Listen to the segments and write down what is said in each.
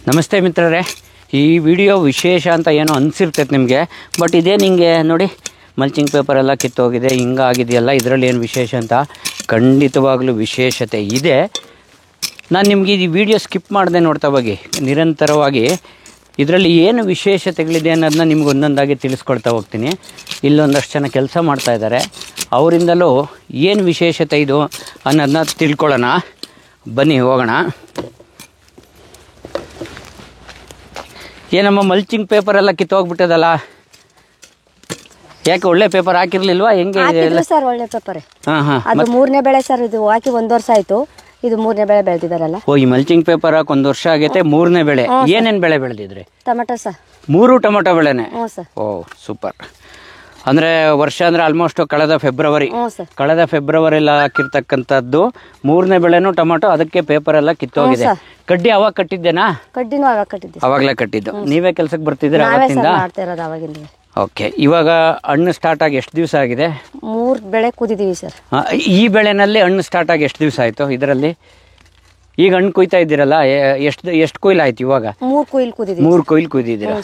ನಮಸ್ತೆ ಮಿತ್ರರೇ, ಈ ವಿಡಿಯೋ ವಿಶೇಷ ಅಂತ ಏನೋ ಅನಿಸಿರ್ತೈತೆ ನಿಮಗೆ. ಬಟ್ ಇದೇ ನಿಮಗೆ ನೋಡಿ ಮಲ್ಚಿಂಗ್ ಪೇಪರ್ ಎಲ್ಲ ಕಿತ್ತೋಗಿದೆ, ಹಿಂಗಾಗಿದೆಯಲ್ಲ, ಇದರಲ್ಲಿ ಏನು ವಿಶೇಷ ಅಂತ. ಖಂಡಿತವಾಗ್ಲೂ ವಿಶೇಷತೆ ಇದೆ. ನಾನು ನಿಮಗೆ ಈ ವಿಡಿಯೋ ಸ್ಕಿಪ್ ಮಾಡದೆ ನೋಡ್ತಾ ಹೋಗಿ ನಿರಂತರವಾಗಿ ಇದರಲ್ಲಿ ಏನು ವಿಶೇಷತೆಗಳಿದೆ ಅನ್ನೋದನ್ನ ನಿಮ್ಗೆ ಒಂದೊಂದಾಗಿ ತಿಳಿಸ್ಕೊಳ್ತಾ ಹೋಗ್ತೀನಿ. ಇಲ್ಲೊಂದಷ್ಟು ಜನ ಕೆಲಸ ಮಾಡ್ತಾಯಿದ್ದಾರೆ, ಅವರಿಂದಲೂ ಏನು ವಿಶೇಷತೆ ಇದು ಅನ್ನೋದನ್ನ ತಿಳ್ಕೊಳ್ಳೋಣ. ಬನ್ನಿ ಹೋಗೋಣ. ಏನಮ್ಮ ಮಲ್ಚಿಂಗ್ ಪೇಪರ್ ಎಲ್ಲ ಕಿತ್ತೋಗ್ಬಿಟ್ಟದಲ್ಲ, ಯಾಕೆ ಒಳ್ಳೆ ಪೇಪರ್ ಹಾಕಿರ್ಲಿಲ್ವಾ? ಹೆಂಗೆ ಸರ್? ಒಳ್ಳೆ ಪೇಪರ್. ಅದು 3ನೇ ಬೆಳೆ ಸರ್. ಇದು ಹಾಕಿ 1 ವರ್ಷ ಆಯ್ತು. ಇದು 3ನೇ ಬೆಳೆ ಬೆಳೆದಿದ್ದಾರಲ್ಲ. ಓ, ಈ ಮಲ್ಚಿಂಗ್ ಪೇಪರ್ ಹಾಕಿ 1 ವರ್ಷ ಆಗೈತೆ. 3ನೇ ಬೆಳೆ. ಏನೇನು ಬೆಳೆ ಬೆಳೆದಿದ್ರಿ? Tomato sir. 3 ಟೊಮೆಟೊ ಬೆಳೆನೆ? ಹ್ಞೂ ಸರ್. ಓ ಸೂಪರ್. ಅಂದರೆ ವರ್ಷ ಅಂದರೆ ಆಲ್ಮೋಸ್ಟ್ ಕಳೆದ ಫೆಬ್ರವರಿ ಹಾಕಿರ್ತಕ್ಕಂಥದ್ದು 3ನೇ ಬೆಳೆನೂ ಟೊಮೆಟೊ. ಅದಕ್ಕೆ ಪೇಪರ್ ಎಲ್ಲ ಕಿತ್ತೋಗಿದೆ. ಕಡ್ಡಿ ಅವಾಗ ಕಟ್ಟಿದ್ದೇನಾ? ಕಡ್ಡಿನೂ ಅವಾಗ ಕಟ್ಟಿದ್ದೆ. ಅವಾಗಲೇ ಕಟ್ಟಿದ್ದು. ನೀವೇ ಕೆಲಸಕ್ಕೆ ಬರ್ತಿದ್ದೀರಾ ಅವತ್ತಿಂದ? ಓಕೆ. ಇವಾಗ ಹಣ್ಣು ಸ್ಟಾರ್ಟ್ ಆಗಿ ಎಷ್ಟು ದಿವಸ ಆಗಿದೆ? 3 ಬೆಳೆ ಕೂದಿದ್ದೀವಿ ಸರ್. ಈ ಬೆಳೆನಲ್ಲಿ ಹಣ್ಣು ಸ್ಟಾರ್ಟ್ ಆಗಿ ಎಷ್ಟು ದಿವಸ ಆಯಿತು? ಇದರಲ್ಲಿ ಈಗ ಹಣ್ಣು ಕುಯ್ತಾ ಇದ್ದೀರಲ್ಲ, ಎಷ್ಟು ಕೊಯ್ಲು ಆಯ್ತು ಇವಾಗ? 3 ಕೊಯ್ಲು ಕೂದಿದ್ದೀವಿ. 3 ಕೊಯ್ಲು ಕುಯ್ದಿದ್ದೀರಾ?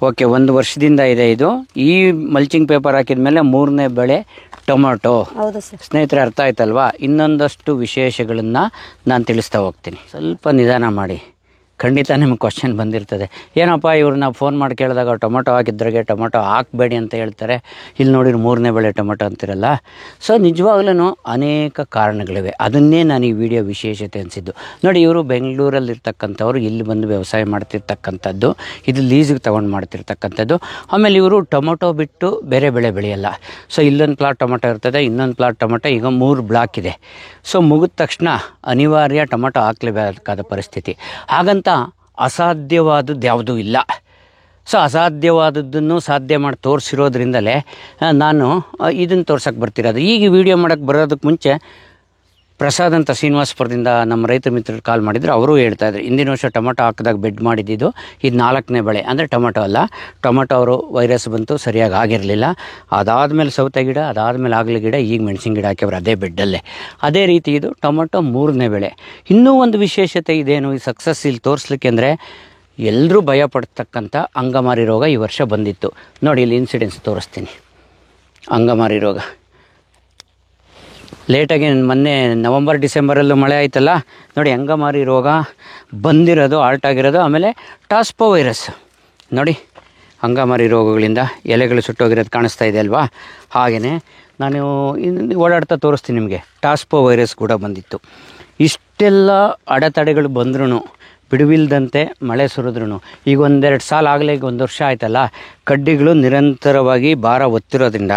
ಓಕೆ. 1 ವರ್ಷದಿಂದ ಇದೆ ಇದು. ಈ ಮಲ್ಚಿಂಗ್ ಪೇಪರ್ ಹಾಕಿದ ಮೇಲೆ 3ನೇ ಬೆಳೆ ಟೊಮೆಟೊ. ಹೌದು ಸರ್. ಸ್ನೇಹಿತರೆ, ಅರ್ಥ ಆಯ್ತಲ್ವಾ? ಇನ್ನೊಂದಷ್ಟು ವಿಶೇಷಗಳನ್ನು ನಾನು ತಿಳಿಸ್ತಾ ಹೋಗ್ತೀನಿ. ಸ್ವಲ್ಪ ನಿಧಾನ ಮಾಡಿ. ಖಂಡಿತ ನಿಮ್ಗೆ ಕ್ವಶನ್ ಬಂದಿರ್ತದೆ, ಏನಪ್ಪ ಇವ್ರು ನಾವು ಫೋನ್ ಮಾಡಿ ಕೇಳಿದಾಗ ಟೊಮೆಟೊ ಹಾಕಿದ್ರಾಗೆ ಟೊಮೆಟೊ ಹಾಕಬೇಡಿ ಅಂತ ಹೇಳ್ತಾರೆ, ಇಲ್ಲಿ ನೋಡಿ 3ನೇ ಬೆಳೆ ಟೊಮೆಟೊ ಅಂತಿರಲ್ಲ. ಸೊ ನಿಜವಾಗ್ಲೂ ಅನೇಕ ಕಾರಣಗಳಿವೆ. ಅದನ್ನೇ ನಾನು ಈ ವಿಡಿಯೋ ವಿಶೇಷತೆ ಅನಿಸಿದ್ದು. ನೋಡಿ, ಇವರು ಬೆಂಗಳೂರಲ್ಲಿರ್ತಕ್ಕಂಥವ್ರು, ಇಲ್ಲಿ ಬಂದು ವ್ಯವಸಾಯ ಮಾಡ್ತಿರ್ತಕ್ಕಂಥದ್ದು, ಇದು ಲೀಸಿಗೆ ತೊಗೊಂಡು ಮಾಡ್ತಿರ್ತಕ್ಕಂಥದ್ದು. ಆಮೇಲೆ ಇವರು ಟೊಮೆಟೊ ಬಿಟ್ಟು ಬೇರೆ ಬೆಳೆ ಬೆಳೆಯಲ್ಲ. ಸೊ ಇಲ್ಲೊಂದು ಪ್ಲಾಟ್ ಟೊಮೆಟೊ ಇರ್ತದೆ, ಇನ್ನೊಂದು ಪ್ಲಾಟ್ ಟೊಮೆಟೊ. ಈಗ 3 ಬ್ಲಾಕ್ ಇದೆ. ಸೊ ಮುಗಿದ ತಕ್ಷಣ ಅನಿವಾರ್ಯ ಟೊಮೆಟೊ ಹಾಕಲೇಬೇಕಾದ ಪರಿಸ್ಥಿತಿ. ಹಾಗಂತ ಅಸಾಧ್ಯವಾದದ್ದು ಯಾವುದೂ ಇಲ್ಲ. ಸೊ ಅಸಾಧ್ಯವಾದದ್ದನ್ನು ಸಾಧ್ಯ ಮಾಡಿ ತೋರಿಸಿರೋದ್ರಿಂದಲೇ ನಾನು ಇದನ್ನು ತೋರ್ಸೋಕ್ಕೆ ಬರ್ತಿರೋದು. ಈಗ ವಿಡಿಯೋ ಮಾಡೋಕ್ಕೆ ಬರೋದಕ್ಕೆ ಮುಂಚೆ ಪ್ರಸಾದ್ ಅಂತ ಶ್ರೀನಿವಾಸಪುರದಿಂದ ನಮ್ಮ ರೈತ ಮಿತ್ರರು ಕಾಲ್ ಮಾಡಿದ್ರು. ಅವರು ಹೇಳ್ತಾಯಿದ್ರು, ಹಿಂದಿನ ವರ್ಷ ಟೊಮೆಟೊ ಹಾಕಿದಾಗ ಬೆಡ್ ಮಾಡಿದ್ದು ಇದು 4ನೇ ಬೆಳೆ. ಅಂದರೆ ಟೊಮೆಟೊ ಅಲ್ಲ, ಟೊಮೆಟೊ ಅವರು ವೈರಸ್ ಬಂತು, ಸರಿಯಾಗಿ ಆಗಿರಲಿಲ್ಲ. ಅದಾದಮೇಲೆ ಸೌತೆ ಗಿಡ, ಅದಾದಮೇಲೆ ಆಗಲಿ ಗಿಡ, ಈಗ ಮೆಣಸಿನ ಗಿಡ ಹಾಕಿವ್ರು ಅದೇ ಬೆಡ್ಡಲ್ಲೇ. ಅದೇ ರೀತಿ ಇದು ಟೊಮೆಟೊ 3ನೇ ಬೆಳೆ. ಇನ್ನೂ ಒಂದು ವಿಶೇಷತೆ ಇದೇನು ಈ ಸಕ್ಸಸ್ ಇಲ್ಲಿ ತೋರಿಸ್ಲಿಕ್ಕೆ ಅಂದರೆ, ಎಲ್ಲರೂ ಭಯಪಡ್ತಕ್ಕಂಥ ಅಂಗಮಾರಿ ರೋಗ ಈ ವರ್ಷ ಬಂದಿತ್ತು. ನೋಡಿ, ಇಲ್ಲಿ ಇನ್ಸಿಡೆನ್ಸ್ ತೋರಿಸ್ತೀನಿ. ಅಂಗಮಾರಿ ರೋಗ ಲೇಟಾಗಿ ಮೊನ್ನೆ ನವಂಬರ್ ಡಿಸೆಂಬರಲ್ಲೂ ಮಳೆ ಆಯ್ತಲ್ಲ, ನೋಡಿ ಅಂಗಮಾರಿ ರೋಗ ಬಂದಿರೋದು, ಆಲ್ಟ್ ಆಗಿರೋದು. ಆಮೇಲೆ ಟಾಸ್ಪೋ ವೈರಸ್ ನೋಡಿ, ಅಂಗಮಾರಿ ರೋಗಗಳಿಂದ ಎಲೆಗಳು ಸುಟ್ಟೋಗಿರೋದು ಕಾಣಿಸ್ತಾ ಇದೆ ಅಲ್ವಾ? ಹಾಗೆಯೇ ನಾನು ಓಡಾಡ್ತಾ ತೋರಿಸ್ತೀನಿ ನಿಮಗೆ. ಟಾಸ್ಪೋ ವೈರಸ್ ಕೂಡ ಬಂದಿತ್ತು. ಇಷ್ಟೆಲ್ಲ ಅಡೆತಡೆಗಳು ಬಂದ್ರೂ, ಬಿಡುವಿಲ್ದಂತೆ ಮಳೆ ಸುರಿದ್ರೂ, ಈಗ 1-2 ಸಾಲ ಆಗಲೇ, ಈಗ 1 ವರ್ಷ ಆಯ್ತಲ್ಲ, ಕಡ್ಡಿಗಳು ನಿರಂತರವಾಗಿ ಭಾರ ಒತ್ತಿರೋದ್ರಿಂದ,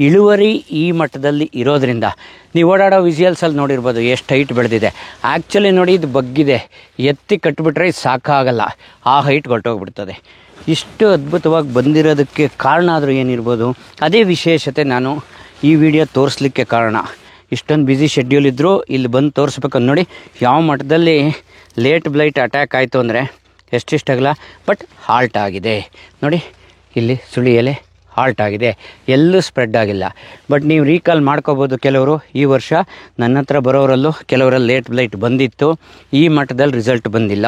ಇಳುವರಿ ಈ ಮಟ್ಟದಲ್ಲಿ ಇರೋದ್ರಿಂದ, ನೀವು ಓಡಾಡೋ ವಿಜುವಲ್ಸಲ್ಲಿ ನೋಡಿರ್ಬೋದು ಎಷ್ಟು ಹೈಟ್ ಬೆಳೆದಿದೆ. ಆ್ಯಕ್ಚುಲಿ ನೋಡಿ, ಇದು ಬಗ್ಗಿದೆ, ಎತ್ತಿ ಕಟ್ಟಿಬಿಟ್ರೆ ಇದು ಸಾಕಾಗಲ್ಲ, ಆ ಹೈಟ್ ಹೊರಟೋಗ್ಬಿಡ್ತದೆ. ಇಷ್ಟು ಅದ್ಭುತವಾಗಿ ಬಂದಿರೋದಕ್ಕೆ ಕಾರಣ ಆದರೂ ಏನಿರ್ಬೋದು? ಅದೇ ವಿಶೇಷತೆ ನಾನು ಈ ವಿಡಿಯೋ ತೋರಿಸ್ಲಿಕ್ಕೆ ಕಾರಣ. ಇಷ್ಟೊಂದು ಬ್ಯುಸಿ ಶೆಡ್ಯೂಲ್ ಇದ್ದರೂ ಇಲ್ಲಿ ಬಂದು ತೋರಿಸ್ಬೇಕಂದು. ನೋಡಿ ಯಾವ ಮಟ್ಟದಲ್ಲಿ ಲೇಟ್ ಬ್ಲೈಟ್ ಅಟ್ಯಾಕ್ ಆಯಿತು ಅಂದರೆ ಎಷ್ಟಿಷ್ಟಾಗಲ್ಲ, ಬಟ್ ಹಾಲ್ಟ್ ಆಗಿದೆ. ನೋಡಿ ಇಲ್ಲಿ ಸುಳಿ ಎಲೆ ಹಾಲ್ಟ್ ಆಗಿದೆ, ಎಲ್ಲೂ ಸ್ಪ್ರೆಡ್ ಆಗಿಲ್ಲ. ಬಟ್ ನೀವು ರೀಕಾಲ್ ಮಾಡ್ಕೋಬೋದು. ಕೆಲವರು ಈ ವರ್ಷ ನನ್ನ ಹತ್ರ ಬರೋರಲ್ಲೂ ಕೆಲವರಲ್ಲಿ ಲೇಟ್ ಬ್ಲೈಟ್ ಬಂದಿತ್ತು, ಈ ಮಟ್ಟದಲ್ಲಿ ರಿಸಲ್ಟ್ ಬಂದಿಲ್ಲ.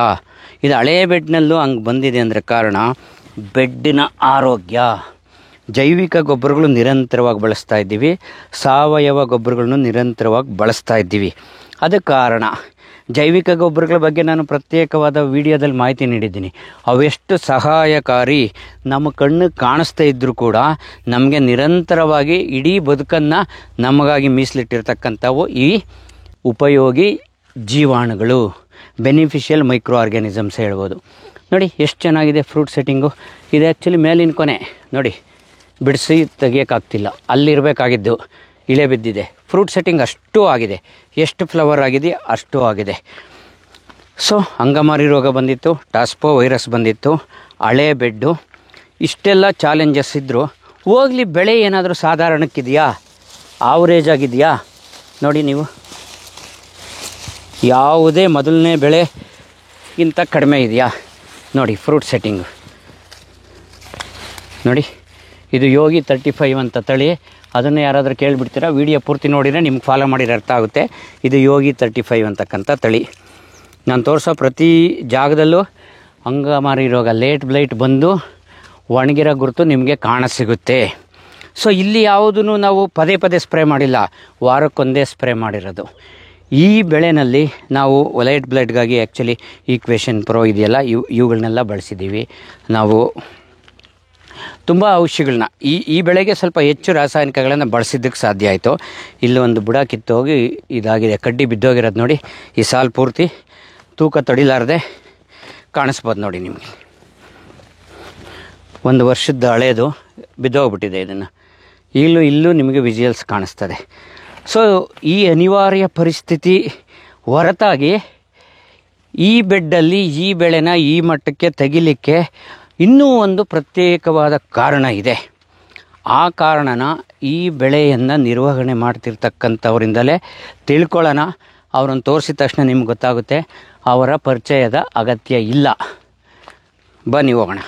ಇದು ಹಳೇ ಬೆಡ್ನಲ್ಲೂ ಹಂಗೆ ಬಂದಿದೆ ಅಂದರೆ ಕಾರಣ ಬೆಡ್ಡಿನ ಆರೋಗ್ಯ. ಜೈವಿಕ ಗೊಬ್ಬರಗಳು ನಿರಂತರವಾಗಿ ಬಳಸ್ತಾ ಇದ್ದೀವಿ, ಸಾವಯವ ಗೊಬ್ಬರಗಳನ್ನು ನಿರಂತರವಾಗಿ ಬಳಸ್ತಾ ಇದ್ದೀವಿ. ಅದಕ್ಕೆ ಕಾರಣ ಜೈವಿಕ ಗೊಬ್ಬರಗಳ ಬಗ್ಗೆ ನಾನು ಪ್ರತ್ಯೇಕವಾದ ವಿಡಿಯೋದಲ್ಲಿ ಮಾಹಿತಿ ನೀಡಿದ್ದೀನಿ. ಅವೆಷ್ಟು ಸಹಾಯಕಾರಿ, ನಮ್ಮ ಕಣ್ಣು ಕಾಣಿಸ್ತಾ ಇದ್ದರೂ ಕೂಡ ನಮಗೆ ನಿರಂತರವಾಗಿ ಇಡೀ ಬದುಕನ್ನು ನಮಗಾಗಿ ಮೀಸಲಿಟ್ಟಿರ್ತಕ್ಕಂಥವು ಈ ಉಪಯೋಗಿ ಜೀವಾಣುಗಳು, ಬೆನಿಫಿಷಿಯಲ್ ಮೈಕ್ರೋ ಆರ್ಗ್ಯಾನಿಸಮ್ಸ್ ಹೇಳ್ಬೋದು. ನೋಡಿ ಎಷ್ಟು ಚೆನ್ನಾಗಿದೆ ಫ್ರೂಟ್ ಸೆಟ್ಟಿಂಗು. ಇದು ಆ್ಯಕ್ಚುಲಿ ಮೇಲಿನ ಕೊನೆ ನೋಡಿ, ಬಿಡಿಸಿ ತೆಗಿಯೋಕ್ಕಾಗ್ತಿಲ್ಲ, ಅಲ್ಲಿರಬೇಕಾಗಿದ್ದು ಇಳೆ ಬಿದ್ದಿದೆ. ಫ್ರೂಟ್ ಸೆಟ್ಟಿಂಗ್ ಅಷ್ಟೂ ಆಗಿದೆ, ಎಷ್ಟು ಫ್ಲವರ್ ಆಗಿದೆ ಅಷ್ಟೂ ಆಗಿದೆ. ಸೊ ಅಂಗಮಾರಿ ರೋಗ ಬಂದಿತ್ತು, ಟಾಸ್ಪೋ ವೈರಸ್ ಬಂದಿತ್ತು, ಹಳೆ ಬೆಡ್ಡು, ಇಷ್ಟೆಲ್ಲ ಚಾಲೆಂಜಸ್ ಇದ್ದರೂ ಹೋಗಲಿ, ಬೆಳೆ ಏನಾದರೂ ಸಾಧಾರಣಕ್ಕಿದೆಯಾ, ಆವ್ರೇಜ್ ಆಗಿದೆಯಾ? ನೋಡಿ ನೀವು, ಯಾವುದೇ ಮೊದಲನೇ ಬೆಳೆಗಿಂತ ಕಡಿಮೆ ಇದೆಯಾ? ನೋಡಿ ಫ್ರೂಟ್ ಸೆಟ್ಟಿಂಗು ನೋಡಿ. ಇದು ಯೋಗಿ 35 ಅಂತ ತಳಿ. ಅದನ್ನು ಯಾರಾದರೂ ಕೇಳಿಬಿಡ್ತೀರಾ, ವಿಡಿಯೋ ಪೂರ್ತಿ ನೋಡಿದರೆ ನಿಮ್ಗೆ ಫಾಲೋ ಮಾಡಿರೋ ಅರ್ಥ ಆಗುತ್ತೆ. ಇದು ಯೋಗಿ 35 ಅಂತಕ್ಕಂಥ ತಳಿ. ನಾನು ತೋರಿಸೋ ಪ್ರತಿ ಜಾಗದಲ್ಲೂ ಅಂಗಮಾರಿ ರೋಗ ಲೇಟ್ ಬ್ಲೈಟ್ ಬಂದು ಒಣಗಿರೋ ಗುರುತು ನಿಮಗೆ ಕಾಣಸಿಗುತ್ತೆ. ಸೊ ಇಲ್ಲಿ ಯಾವುದೂ ನಾವು ಪದೇ ಪದೇ ಸ್ಪ್ರೇ ಮಾಡಿಲ್ಲ, ವಾರಕ್ಕೊಂದೇ ಸ್ಪ್ರೇ ಮಾಡಿರೋದು. ಈ ಬೆಳೆನಲ್ಲಿ ನಾವು ಲೈಟ್ ಬ್ಲೈಟ್ಗಾಗಿ ಆ್ಯಕ್ಚುಲಿ ಈಕ್ವೇಷನ್ ಪ್ರೋ ಇದೆಯಲ್ಲ, ಇವುಗಳನ್ನೆಲ್ಲ ಬಳಸಿದ್ದೀವಿ ನಾವು. ತುಂಬ ಔಷಧಿಗಳನ್ನ ಈ ಬೆಳೆಗೆ ಸ್ವಲ್ಪ ಹೆಚ್ಚು ರಾಸಾಯನಿಕಗಳನ್ನು ಬಳಸಿದ್ದಕ್ಕೆ ಸಾಧ್ಯ ಆಯಿತು. ಇಲ್ಲಿ ಒಂದು ಬುಡ ಕಿತ್ತೋಗಿ ಇದಾಗಿದೆ, ಕಡ್ಡಿ ಬಿದ್ದೋಗಿರೋದು ನೋಡಿ. ಈ ಸಾಲು ಪೂರ್ತಿ ತೂಕ ತಡಿಲಾರದೆ ಕಾಣಿಸ್ಬೋದು ನೋಡಿ ನಿಮಗೆ. 1 ವರ್ಷದ ಹಳೇದು ಬಿದ್ದೋಗ್ಬಿಟ್ಟಿದೆ. ಇದನ್ನು ಇಲ್ಲೂ ನಿಮಗೆ ವಿಜುವಲ್ಸ್ ಕಾಣಿಸ್ತದೆ. ಸೊ ಈ ಅನಿವಾರ್ಯ ಪರಿಸ್ಥಿತಿ ಹೊರತಾಗಿ ಈ ಬೆಡ್ಡಲ್ಲಿ ಈ ಬೆಳೆನ ಈ ಮಟ್ಟಕ್ಕೆ ತೆಗಿಲಿಕ್ಕೆ ಇನ್ನೂ ಒಂದು ಪ್ರತ್ಯೇಕವಾದ ಕಾರಣ ಇದೆ. ಆ ಕಾರಣನ ಈ ಬೆಳೆಯನ್ನು ನಿರ್ವಹಣೆ ಮಾಡ್ತಿರ್ತಕ್ಕಂಥವರಿಂದಲೇ ತಿಳ್ಕೊಳ್ಳೋಣ. ಅವ್ರನ್ನ ತೋರಿಸಿದ ತಕ್ಷಣ ನಿಮ್ಗೆ ಗೊತ್ತಾಗುತ್ತೆ, ಅವರ ಪರಿಚಯದ ಅಗತ್ಯ ಇಲ್ಲ. ಬನ್ನಿ ಹೋಗೋಣ.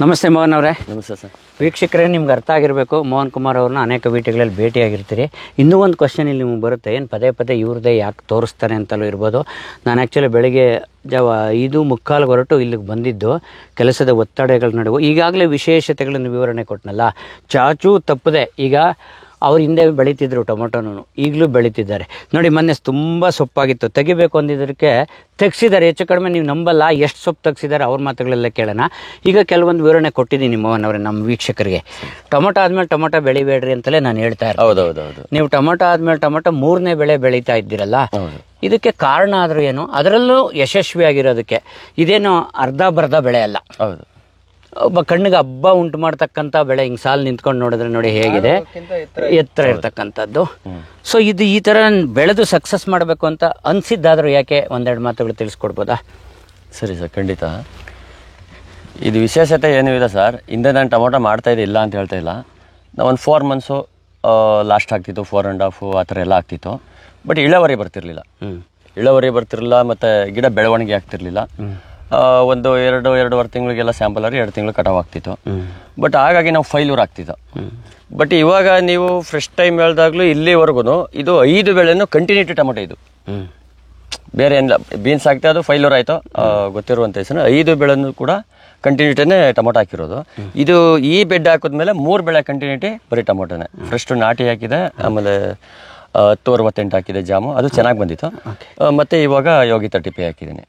ನಮಸ್ತೆ ಮೋಹನ್ ಅವರೇ. ನಮಸ್ತೆ ಸರ್. ವೀಕ್ಷಕರೇ, ನಿಮ್ಗೆ ಅರ್ಥ ಆಗಿರಬೇಕು, ಮೋಹನ್ ಕುಮಾರ್ ಅವ್ರನ್ನ ಅನೇಕ ಭೇಟಿಗಳಲ್ಲಿ ಭೇಟಿಯಾಗಿರ್ತೀರಿ. ಇನ್ನೂ ಒಂದು ಕ್ವಶನ್ ಇಲ್ಲಿ ನಿಮ್ಗೆ ಬರುತ್ತೆ, ಏನು ಪದೇ ಪದೇ ಇವ್ರದ್ದೇ ಯಾಕೆ ತೋರಿಸ್ತಾರೆ ಅಂತಲೂ ಇರ್ಬೋದು. ನಾನು ಆ್ಯಕ್ಚುಲಿ ಬೆಳಗ್ಗೆ ಜಾವ 5:45 ಹೊರಟು ಇಲ್ಲಿಗೆ ಬಂದಿದ್ದು ಕೆಲಸದ ಒತ್ತಡಗಳ ನಡುವೆ. ಈಗಾಗಲೇ ವಿಶೇಷತೆಗಳನ್ನು ವಿವರಣೆ ಕೊಟ್ಟನಲ್ಲ, ಚಾಚೂ ತಪ್ಪದೆ ಈಗ ಅವ್ರು ಹಿಂದೆ ಬೆಳೀತಿದ್ರು ಟೊಮೊಟೊನೂ, ಈಗಲೂ ಬೆಳೀತಿದ್ದಾರೆ ನೋಡಿ. ಮೊನ್ನೆ ತುಂಬ ಸೊಪ್ಪಾಗಿತ್ತು, ತೆಗಿಬೇಕು ಅಂದಿದ್ದಕ್ಕೆ ತೆಗ್ಸಿದ್ದಾರೆ. ಹೆಚ್ಚು ಕಡಿಮೆ ನೀವು ನಂಬಲ್ಲ ಎಷ್ಟು ಸೊಪ್ಪು ತೆಗ್ಸಿದ್ದಾರೆ, ಅವ್ರ ಮಾತುಗಳೆಲ್ಲ ಕೇಳೋಣ. ಈಗ ಕೆಲವೊಂದು ವಿವರಣೆ ಕೊಟ್ಟಿದ್ದೀನಿ ಮೋಹನ್ ಅವರೇ ನಮ್ಮ ವೀಕ್ಷಕರಿಗೆ. ಟೊಮೊಟೊ ಆದಮೇಲೆ ಟೊಮೊಟೊ ಬೆಳಿಬೇಡ್ರಿ ಅಂತಲೇ ನಾನು ಹೇಳ್ತಾ ಇರ್ತೀನಿ. ಹೌದೌದೌದು. ನೀವು ಟೊಮೊಟೊ ಆದಮೇಲೆ ಟೊಮೊಟೊ 3ನೇ ಬೆಳೆ ಬೆಳೀತಾ ಇದ್ದೀರಲ್ಲ, ಇದಕ್ಕೆ ಕಾರಣ ಆದರೂ ಏನು? ಅದರಲ್ಲೂ ಯಶಸ್ವಿಯಾಗಿರೋದಕ್ಕೆ ಇದೇನು ಅರ್ಧ ಬರ್ಧ ಬೆಳೆ ಅಲ್ಲ. ಹೌದು, ಒಬ್ಬ ಕಣ್ಣಿಗೆ ಹಬ್ಬ ಉಂಟು ಮಾಡ್ತಕ್ಕಂಥ ಬೆಳೆ. ಹಿಂಗೆ ಸಾಲು ನಿಂತ್ಕೊಂಡು ನೋಡಿದ್ರೆ ನೋಡಿ ಹೇಗಿದೆ, ಎತ್ತರ ಇರ್ತಕ್ಕಂಥದ್ದು. ಸೊ ಇದು ಈ ಥರ ಬೆಳೆದು ಸಕ್ಸಸ್ ಮಾಡಬೇಕು ಅಂತ ಅನಿಸಿದ್ದಾದರೂ ಯಾಕೆ, ಒಂದೆರಡು ಮಾತುಗಳು ತಿಳಿಸ್ಕೊಡ್ಬೋದಾ? ಸರಿ ಸರ್, ಖಂಡಿತ. ಇದು ವಿಶೇಷತೆ ಏನೂ ಇಲ್ಲ ಸರ್. ಹಿಂದೆ ನಾನು ಟೊಮೊಟೊ ಮಾಡ್ತಾಯಿದ್ದೆ, ಇಲ್ಲ ಅಂತ ಹೇಳ್ತಾ ಇಲ್ಲ. ನಾವು ಒಂದು 4 ಮಂತ್ಸು ಲಾಸ್ಟ್ ಆಗ್ತಿತ್ತು, 4.5 ಆ ಥರ ಎಲ್ಲ ಆಗ್ತಿತ್ತು. ಬಟ್ ಇಳುವರಿ ಬರ್ತಿರ್ಲಿಲ್ಲ, ಮತ್ತು ಗಿಡ ಬೆಳವಣಿಗೆ ಆಗ್ತಿರ್ಲಿಲ್ಲ. ಒಂದು 2-2.5 ತಿಂಗಳಿಗೆಲ್ಲ ಸ್ಯಾಂಪಲ್ 2 ತಿಂಗಳು ಕಟಾವ್ ಆಗ್ತಿತ್ತು. ಬಟ್ ಹಾಗಾಗಿ ನಾವು ಫೈಲ್ಯೂರ್ ಆಗ್ತಿತ್ತು. ಬಟ್ ಇವಾಗ ನೀವು ಫ್ರೆಶ್ ಟೈಮ್ ಹೇಳ್ದಾಗ್ಲೂ ಇಲ್ಲಿವರೆಗೂ ಇದು 5 ಬೆಳೆನೂ ಕಂಟಿನ್ಯೂಟಿ ಟೊಮೊಟೊ. ಇದು ಬೇರೆ ಏನಿಲ್ಲ. ಬೀನ್ಸ್ ಹಾಕ್ತಾ ಅದು ಫೈಲ್ಯೂರ್ ಆಯಿತು, ಗೊತ್ತಿರುವಂಥ ಹೆಸರು. 5 ಬೆಳೆನೂ ಕೂಡ ಕಂಟಿನ್ಯೂಟಿನೇ ಟೊಮೊಟೊ ಹಾಕಿರೋದು. ಇದು ಈ ಬೆಡ್ ಹಾಕಿದ್ಮೇಲೆ 3 ಬೆಳೆ ಕಂಟಿನ್ಯೂಟಿ ಬರೀ ಟೊಮೊಟೊನೇ. ಫಸ್ಟ್ ನಾಟಿ ಹಾಕಿದೆ, ಆಮೇಲೆ 1068 ಹಾಕಿದೆ ಜಾಮು, ಅದು ಚೆನ್ನಾಗಿ ಬಂದಿತ್ತು. ಮತ್ತು ಇವಾಗ ಯೋಗಿ 30 ಹಾಕಿದ್ದೀನಿ.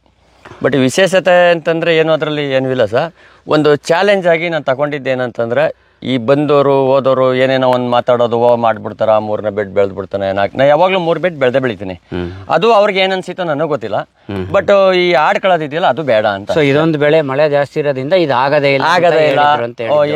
ಬಟ್ ವಿಶೇಷತೆ ಅಂತಂದರೆ ಏನು, ಅದರಲ್ಲಿ ಏನೂ ಇಲ್ಲ ಸರ್. ಒಂದು ಚಾಲೆಂಜ್ ಆಗಿ ನಾನು ತಗೊಂಡಿದ್ದೇನಂತಂದರೆ, ಈ ಬಂದವರು ಹೋದವರು ಏನೇನೋ ಒಂದು ಮಾತಾಡೋದು, ಮಾಡಿಬಿಡ್ತಾರ 3ನೇ ಬೆಡ್ ಬೆಳೆದ್ಬಿಡ್ತಾನೆ. ನಾ ಯಾವಾಗಲೂ 3 ಬೆಡ್ ಬೆಳೆದೇ ಅದು ಅವ್ರಿಗೆ ಏನು ಅನ್ಸಿತ್ತೋ ನನಗೆ ಗೊತ್ತಿಲ್ಲ. ಬಟ್ ಈ ಆಡ್ಕೊಳ್ಳೋದಿದೆಯಲ್ಲ ಅದು ಬೇಡ ಅಂತ. ಸೊ ಇದೊಂದು ಬೆಳೆ ಮಳೆ ಜಾಸ್ತಿ ಇರೋದ್ರಿಂದ ಇದು ಆಗದೇ ಇಲ್ಲ.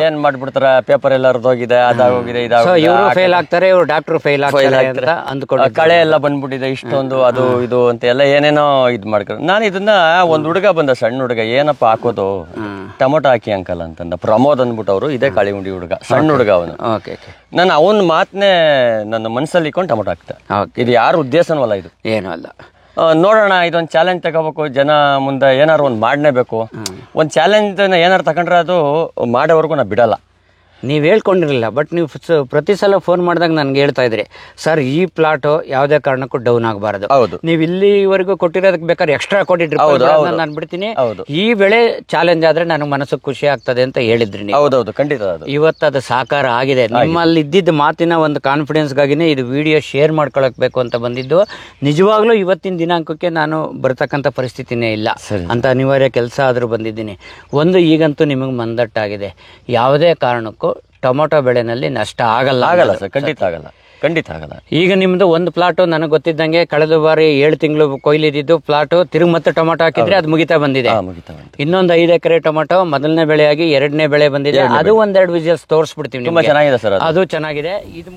ಏನ್ ಮಾಡ್ಬಿಡ್ತಾರ, ಪೇಪರ್ ಎಲ್ಲ ಹರಿದೋಗಿದೆ, ಅದಾಗೋಗಿದೆ, ಇವರು ಫೇಲ್ ಆಗ್ತಾರೆ, ಇವರು ಡಾಕ್ಟರ್ ಫೇಲ್ ಆಗ್ತಾರೆ ಅಂತ ಅಂದ್ಕೊಂಡು ಕಳೆ ಎಲ್ಲ ಬಂದ್ಬಿಟ್ಟಿದೆ ಇಷ್ಟೊಂದು, ಅದು ಇದು ಅಂತ ಎಲ್ಲ ಏನೇನೋ ಇದು ಮಾಡ್ಕೊಂಡು. ನಾನು ಇದನ್ನ ಒಂದು ಹುಡುಗ ಬಂದ, ಸಣ್ಣ ಹುಡುಗ, ಏನಪ್ಪ ಹಾಕೋದು, ಟೊಮೊಟೊ ಹಾಕಿ ಅಂಕಲ್ ಅಂತಂದ. ಪ್ರಮೋದ್ ಅಂದ್ಬಿಟ್ಟು ಅವರು, ಇದೇ ಕಾಳಿ ಉಂಡಿ ಹುಡುಗ, ಸಣ್ಣ ಹುಡುಗ ಅವನು. ನಾನು ಅವನ ಮಾತನ್ನೇ ನನ್ನ ಮನಸ್ಸಲ್ಲಿ ಇಟ್ಕೊಂಡು ಟೊಮೊಟೊ ಹಾಕ್ತೆ. ಇದು ಯಾರ ಉದ್ದೇಶನೂ ಅಲ್ಲ, ಇದು ಏನೂ ಅಲ್ಲ. ನೋಡೋಣ, ಇದೊಂದು ಚಾಲೆಂಜ್ ತಗೋಬೇಕು, ಜನ ಮುಂದೆ ಏನಾರು ಒಂದು ಮಾಡಲೇಬೇಕು. ಒಂದು ಚಾಲೆಂಜ್ ಏನಾರು ತಗೊಂಡ್ರೆ ಅದು ಮಾಡೋವರೆಗೂ ನಾ ಬಿಡಲ್ಲ. ನೀವು ಹೇಳ್ಕೊಂಡಿರಲಿಲ್ಲ, ಬಟ್ ನೀವು ಪ್ರತಿ ಸಲ ಫೋನ್ ಮಾಡಿದಾಗ ನನಗೆ ಹೇಳ್ತಾ ಇದ್ರಿ, ಸರ್ ಈ ಪ್ಲಾಟು ಯಾವುದೇ ಕಾರಣಕ್ಕೂ ಡೌನ್ ಆಗಬಾರದು. ಹೌದು, ನೀವು ಇಲ್ಲಿವರೆಗೂ ಕೊಟ್ಟಿರೋದಕ್ಕೆ ಬೇಕಾದ್ರೆ ಎಕ್ಸ್ಟ್ರಾ ಕೊಟ್ಟಿದ್ರಿ, ನಾನು ಬಿಡ್ತೀನಿ, ಈ ಬೆಳೆ ಚಾಲೆಂಜ್ ಆದ್ರೆ ನನಗೆ ಮನಸ್ಸಿಗೆ ಖುಷಿ ಆಗ್ತದೆ ಅಂತ ಹೇಳಿದ್ರಿ ನೀವು. ಹೌದೌದು, ಖಂಡಿತ. ಇವತ್ತು ಅದು ಸಾಕಾರ ಆಗಿದೆ. ನಿಮ್ಮಲ್ಲಿ ಇದ್ದಿದ್ದ ಮಾತಿನ ಒಂದು ಕಾನ್ಫಿಡೆನ್ಸ್ಗಾಗಿನೇ ಇದು ವಿಡಿಯೋ ಶೇರ್ ಮಾಡ್ಕೊಳಕ್ಬೇಕು ಅಂತ ಬಂದಿದ್ದು. ನಿಜವಾಗ್ಲೂ ಇವತ್ತಿನ ದಿನಾಂಕಕ್ಕೆ ನಾನು ಬರ್ತಕ್ಕಂಥ ಪರಿಸ್ಥಿತಿನೇ ಇಲ್ಲ ಅಂತ ಅನಿವಾರ್ಯ ಕೆಲಸ ಆದರೂ ಬಂದಿದ್ದೀನಿ. ಒಂದು ಈಗಂತೂ ನಿಮಗೆ ಮಂದಟ್ಟಾಗಿದೆ. ಯಾವುದೇ ಕಾರಣಕ್ಕೂ ಟೊಮೊಟೊ ಬೆಳೆನಲ್ಲಿ ನಷ್ಟ ಆಗಲ್ಲ ಸರ್, ಖಂಡಿತ ಆಗಲ್ಲ. ಈಗ ನಿಮ್ದು ಒಂದು ಪ್ಲಾಟು ನನಗೆ ಗೊತ್ತಿದ್ದಂಗೆ ಕಳೆದ ಬಾರಿ 7 ತಿಂಗಳು ಕೊಯ್ಲಿದ್ದು ಪ್ಲಾಟು ತಿರುಗಿ ಮತ್ತೆ ಟೊಮೊಟೊ ಹಾಕಿದ್ರೆ ಅದು ಮುಗಿತಾ ಬಂದಿದೆ. ಇನ್ನೊಂದು 5 ಎಕರೆ ಟೊಮೊಟೊ ಮೊದಲನೇ ಬೆಳೆಯಾಗಿ 2ನೇ ಬೆಳೆ ಬಂದಿದೆ. ಅದು ಒಂದೆರಡು ವಿಜುವಲ್ಸ್ ತೋರಿಸ್ಬಿಡ್ತೀವಿ. ತುಂಬಾ ಚೆನ್ನಾಗಿದೆ ಸರ್, ಅದು ಚೆನ್ನಾಗಿದೆ. ಇದು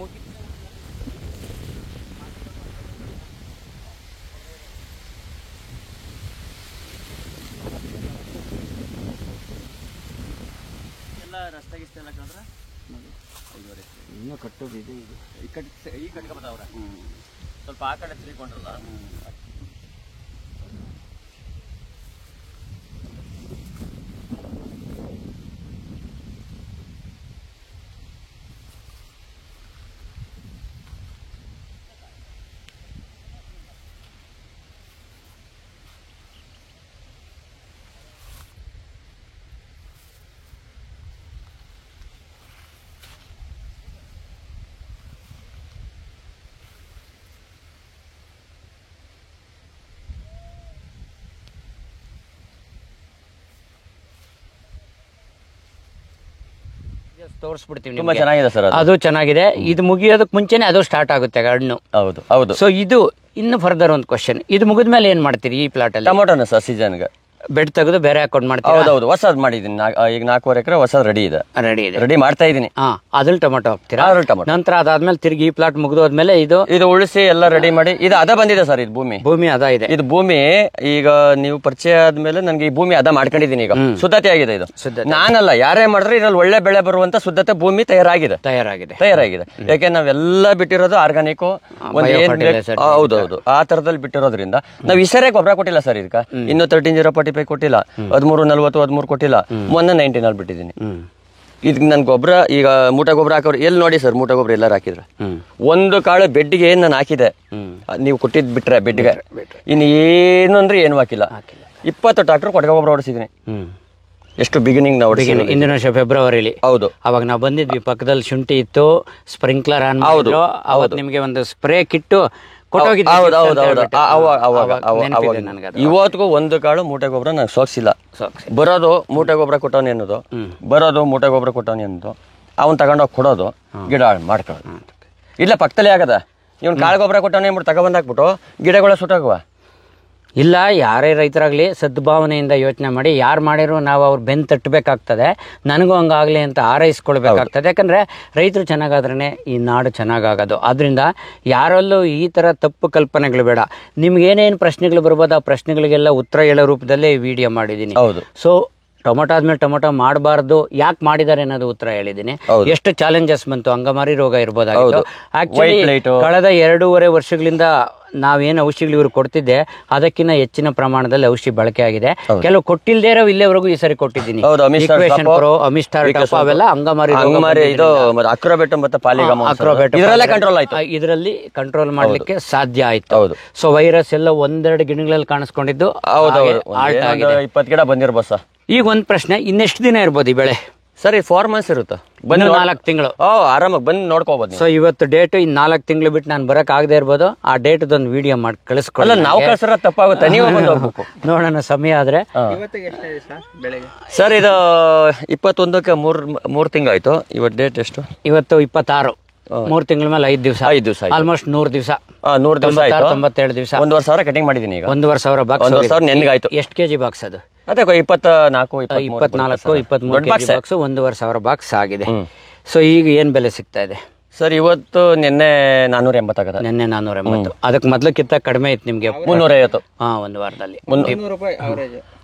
ಇನ್ನೂ ಕಟ್ಟೋದಿದೆ. ಈ ಕಟ್ಕೊಬತ್ತವ್ರ ಸ್ವಲ್ಪ ಆ ಕಡೆ ತಿಳ್ಕೊಂಡ್ರಲ್ಲ. ತೋರಿಸ್ಬಿಡ್ತೀವಿ ತುಂಬಾ ಚೆನ್ನಾಗಿದೆ ಸರ್ ಅದು ಚೆನ್ನಾಗಿದೆ. ಇದು ಮುಗಿಯೋದಕ್ಕೆ ಮುಂಚೆನೆ ಅದು ಸ್ಟಾರ್ಟ್ ಆಗುತ್ತೆ ಹಣ್ಣು. ಹೌದು ಹೌದು. ಸೊ ಇದು ಇನ್ನು ಫರ್ದರ್ ಒಂದು ಕ್ವಶನ್, ಇದು ಮುಗಿದ್ಮೇಲೆ ಏನ್ ಮಾಡ್ತೀರಿ ಈ ಪ್ಲಾಟ್ ಅಲ್ಲಿ? ಟೊಮೊಟೊನ ಸರ್ ಸೀಸನ್ಗೆ ಬೆಡ್ ತೆಗೆದು ಬೇರೆ ಹಾಕೊಂಡು ಮಾಡ್ತೀವಿ. ಹೌದೌದು, ಹೊಸದ್ ಮಾಡಿದೀನಿ. ಈಗ 4.5 ಎಕರೆ ಹೊಸದ್ ರೆಡಿ ಇದೆ, ರೆಡಿ ಮಾಡ್ತಾ ಇದೀನಿ. ಅದ್ರಲ್ಲಿ ಟೊಮೊಟೊ ಹಾಕ್ತೀರಾ? ಅದ್ರಲ್ಲಿ ಟೊಮೊಟೊ. ನಂತರ ಅದಾದ್ಮೇಲೆ ತಿರುಗಿ ಈ ಪ್ಲಾಟ್ ಮುಗಿದೋದ್ಮೇಲೆ ಇದು ಉಳಿಸಿ ಎಲ್ಲ ರೆಡಿ ಮಾಡಿ ಇದು ಅದ ಬಂದಿದೆ ಸರ್. ಇದು ಭೂಮಿ ಅದ ಇದೆ. ಇದು ಭೂಮಿ ಈಗ ನೀವು ಪರಿಚಯ ಆದ್ಮೇಲೆ ನನ್ಗೆ ಈ ಭೂಮಿ ಅದ ಮಾಡ್ಕೊಂಡಿದೀನಿ. ಈಗ ಶುದ್ಧತೆ ಆಗಿದೆ. ಇದು ನಾನಲ್ಲ, ಯಾರೇ ಮಾಡಿದ್ರೆ ಇದ್ರಲ್ಲಿ ಒಳ್ಳೆ ಬೆಳೆ ಬರುವಂತ ಶುದ್ಧತೆ ಭೂಮಿ ತಯಾರಾಗಿದೆ. ಯಾಕೆ ನಾವೆಲ್ಲ ಬಿಟ್ಟಿರೋದು ಆರ್ಗಾನಿಕ್, ಹೌದೌದು, ಆ ತರದಲ್ಲಿ ಬಿಟ್ಟಿರೋದ್ರಿಂದ ನಾವ್ ಈ ಸರಿ ಗೊಬ್ಬರ ಕೊಟ್ಟಿಲ್ಲ ಸರ್. ಇದಕ್ಕ ಇನ್ನು 13-045 ಕೊಟ್ಟಿಲ್ಲ, 13-40 13 ಕೊಟ್ಟಿಲ್ಲ. ಮೊನ್ನೆ 19 ಬಿಟ್ಟಿದ್ದೀನಿ. ಇದಕ್ಕೆ ನನ್ ಗೊಬ್ಬರ ಈಗ ಮೂಟೆ ಗೊಬ್ಬರ ಹಾಕೋರು ಎಲ್ಲಿ ನೋಡಿ ಸರ್, ಮೂಟೆ ಗೊಬ್ಬರ ಎಲ್ಲಾರು ಹಾಕಿದ್ರೆ ಒಂದು ಕಾಳು ಬೆಡ್ಗೆ ಏನ್ ನಾನು ಹಾಕಿದೆ, ನೀವು ಕೊಟ್ಟಿದ್ ಬಿಟ್ರೆ ಬೆಡ್ಗೆ ಇನ್ನು ಏನು ಅಂದ್ರೆ ಏನು ಹಾಕಿಲ್ಲ. 20 ಟ್ರಾಕ್ಟರ್ ಕೊಟ್ಟಿಗೆ ಗೊಬ್ಬರ ಹೊಡಿಸಿದೀನಿ. ಎಷ್ಟು ಬಿಗಿನಿಂಗ್ ನಾವು ಹಿಂದಿನ ವರ್ಷ ಫೆಬ್ರವರಿಲಿ. ಹೌದು, ಅವಾಗ ನಾವು ಬಂದಿದ್ವಿ, ಪಕ್ಕದಲ್ಲಿ ಶುಂಠಿ ಇತ್ತು, ಸ್ಪ್ರಿಂಕ್ಲರ್ ಆನ್ ಮಾಡಿದ್ರು. ಅವತ್ತು ನಿಮ್ಗೆ ಒಂದು ಸ್ಪ್ರೇ ಕಿಟ್ಟು ಇವತ್ತಿಗೂ ಒಂದು ಕಾಳು ಮೂಟೆ ಗೊಬ್ಬರ ನಂಗೆ ಸೋಕ್ಸಿಲ್ಲ. ಬರೋದು ಮೂಟೆ ಗೊಬ್ಬರ ಕೊಟ್ಟವನಿ ಅನ್ನೋದು, ಅವನ್ ತಗೊಂಡೋಗಿ ಕೊಡೋದು, ಗಿಡ ಮಾಡ್ಕೊಳ್ಳೋದು. ಇಲ್ಲ ಪಕ್ಕದಲ್ಲೇ ಆಗದ, ಇವ್ನು ಕಾಳು ಗೊಬ್ಬರ ಕೊಟ್ಟವನೇ ಅಂದ್ಬಿಟ್ಟು ತಗೊಂಡ್ಬಂದಾಕ್ಬಿಟ್ಟು ಗಿಡಗಳ ಸುಟ್ಟೋಗುವ. ಇಲ್ಲ, ಯಾರೇ ರೈತರಾಗ್ಲಿ ಸದ್ಭಾವನೆಯಿಂದ ಯೋಚನೆ ಮಾಡಿ, ಯಾರು ಮಾಡಿರೋ ನಾವು ಅವ್ರು ಬೆನ್ನು ತಟ್ಟಬೇಕಾಗ್ತದೆ. ನನಗೂ ಹಂಗಾಗಲಿ ಅಂತ ಹಾರೈಸ್ಕೊಳ್ಬೇಕಾಗ್ತದೆ. ಯಾಕಂದರೆ ರೈತರು ಚೆನ್ನಾಗಾದ್ರೇ ಈ ನಾಡು ಚೆನ್ನಾಗಾಗೋದು. ಆದ್ದರಿಂದ ಯಾರಲ್ಲೂ ಈ ಥರ ತಪ್ಪು ಕಲ್ಪನೆಗಳು ಬೇಡ. ನಿಮ್ಗೇನೇನು ಪ್ರಶ್ನೆಗಳು ಬರ್ಬೋದು, ಆ ಪ್ರಶ್ನೆಗಳಿಗೆಲ್ಲ ಉತ್ತರ ಹೇಳೋ ರೂಪದಲ್ಲೇ ವಿಡಿಯೋ ಮಾಡಿದ್ದೀನಿ. ಸೊ ಟೊಮೊಟೊ ಆದ್ಮೇಲೆ ಟೊಮೊಟೊ ಮಾಡಬಾರ್ದು, ಯಾಕೆ ಮಾಡಿದ್ದಾರೆ ಅನ್ನೋದು ಉತ್ತರ ಹೇಳಿದ್ದೀನಿ. ಎಷ್ಟು ಚಾಲೆಂಜಸ್ ಬಂತು, ಅಂಗಮಾರಿ ರೋಗ ಇರ್ಬೋದಾಗಿತ್ತು. ಆಕ್ಚುಲಿ ಕಳೆದ 2.5 ವರ್ಷಗಳಿಂದ ನಾವೇನು ಔಷಧಿಗಳು ಇವ್ರು ಕೊಡ್ತಿದ್ದೆ ಅದಕ್ಕಿಂತ ಹೆಚ್ಚಿನ ಪ್ರಮಾಣದಲ್ಲಿ ಔಷಧಿ ಬಳಕೆ ಆಗಿದೆ. ಕೆಲವು ಕೊಟ್ಟಿಲ್ದೇ ಇರೋ ಇಲ್ಲವರೆಗೂ ಈ ಸರಿ ಕೊಟ್ಟಿದ್ದೀನಿ. ಅಮಿಸ್ಟಾರ್ ಅವೆಲ್ಲ ಅಂಗಮಾರಿ ಇದರಲ್ಲಿ ಕಂಟ್ರೋಲ್ ಮಾಡ್ಲಿಕ್ಕೆ ಸಾಧ್ಯ ಆಯ್ತು. ಸೊ ವೈರಸ್ ಎಲ್ಲ 1-2 ಗಿಡಗಳಲ್ಲಿ ಕಾಣಿಸ್ಕೊಂಡಿದ್ದು 20 ಗಿಡ ಬಂದಿರ್ಬೋದು ಸರ್. ಈಗ ಒಂದ್ ಪ್ರಶ್ನೆ, ಇನ್ನೆಷ್ಟು ದಿನ ಇರ್ಬೋದು ಈ ಬೆಳೆ? ಸರಿ, 4 months ಇರುತ್ತೆ, 4 ತಿಂಗಳು ಆರಾಮಾಗಿ ಬಂದು ನೋಡ್ಕೋಬಹುದು. ಸೊ ಇವತ್ತು ಡೇಟ್, ಇನ್ 4 ತಿಂಗಳು ಬಿಟ್ಟು ನಾನು ಬರಕ್ ಆಗದೆ ಇರ್ಬೋದು. ಆ ಡೇಟ್ ಒಂದು ವಿಡಿಯೋ ಮಾಡಿ ಕಳಿಸ್ಕೊಳ್ಳಿ. ನಾವು ಕಳ್ಸಿರೋ ತಪ್ಪಾಗುತ್ತೆ, ನೀವು ಬಂದು ಹೋಗ್ಬೇಕು. ನೋಡೋಣ ಸಮಯ ಆದ್ರೆ. ಸರ್ ಇದು 21ಕ್ಕೆ 3 ತಿಂಗಳಾಯ್ತು. ಇವತ್ತು ಡೇಟ್ ಎಷ್ಟು? ಇವತ್ತು 26. 3 ತಿಂಗಳ ಮೇಲೆ 5 ದಿವಸ, ಆಲ್ಮೋಸ್ಟ್ 100 ದಿವಸ. 97 ದಿವಸ. 1,500 ಕಟಿಂಗ್ ಮಾಡಿದೀನಿ. ಈಗ 1,500 ಬಾಕ್ಸ್. 1,500 ನೆನ್ಗಾಯ್ತು. ಎಷ್ಟು ಕೆಜಿ ಬಾಕ್ಸ್ ಅದು? ಅದೇ 24 23 ಬಾಕ್ಸ್, 1,500 ಬಾಕ್ಸ್ ಆಗಿದೆ. ಸೊ ಈಗ ಏನ್ ಬೆಲೆ ಸಿಗ್ತಾ ಇದೆ ಸರ್? ಇವತ್ತು ನಿನ್ನೆ 480 ಆಗದ. ನಿನ್ನೆ 480. ಅದಕ್ಕೆ ಮೊದ್ಲಕ್ಕಿಂತ ಕಡಿಮೆ ಇತ್ತು ನಿಮ್ಗೆ 350. ಒಂದು ವಾರದಲ್ಲಿ 300 ರೂಪಾಯಿ